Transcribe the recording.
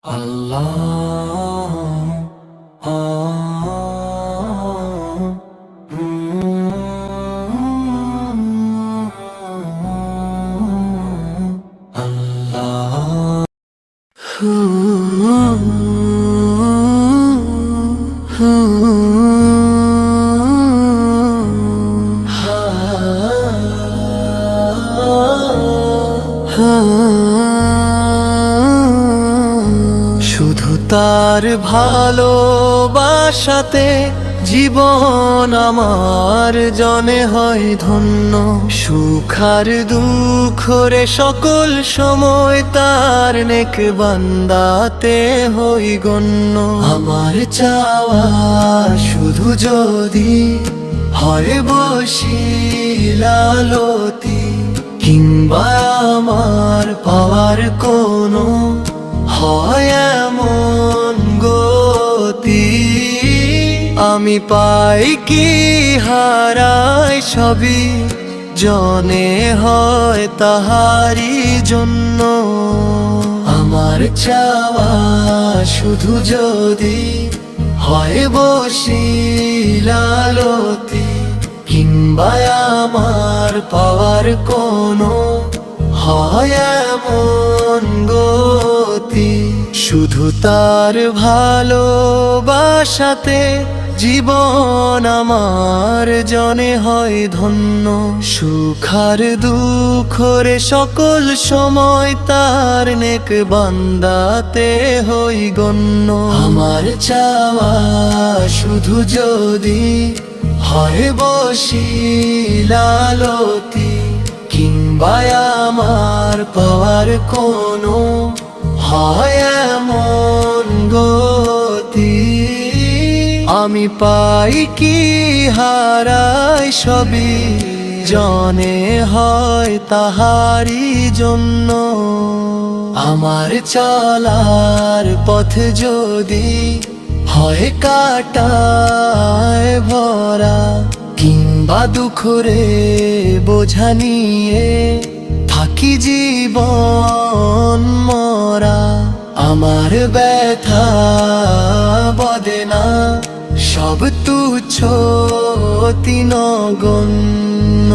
শুধু তার ভালোবাসাতে জীবন আমার জনে হয় ধন্য। সুখ আর দুঃখ রে সকল সময় তার নেক বান্দাতে হই গণ্য। আমার চাওয়া শুধু যদি হয় বশিলালতি, কিংবা আমার পাওয়ার কোনো হয় এমন গতি, আমি পাই কি হারাই সবই জনে হয় তাহারি জন্য। আমার চাওয়া শুধু যদি হয় বশিলালতি, কিংবা আমার পাওয়ার কোনো হয় এমন গতি। শুধু তার ভালোবাসাতে জীবন আমার জনে হয় ধন্য। সুখ আর দুঃখ রে সকল সময় তার নেক বান্দাতে হই গণ্য। আমার চাওয়া শুধু যদি হয় বশিলালতি, কিংবা আমার পাওয়ার কোনো হয় এমন গতি, আমি পাই কি হারাই সবই জনে হয় তাহারি জন্য। আমার চলার পথ যদি হয় কাটায় ভরা, কিংবা দুঃখ রে বোঝা নিয়ে থাকি জীবন মরা, আমার ব্যথা বদেনা সব তুচ্ছ অতি নগণ্য।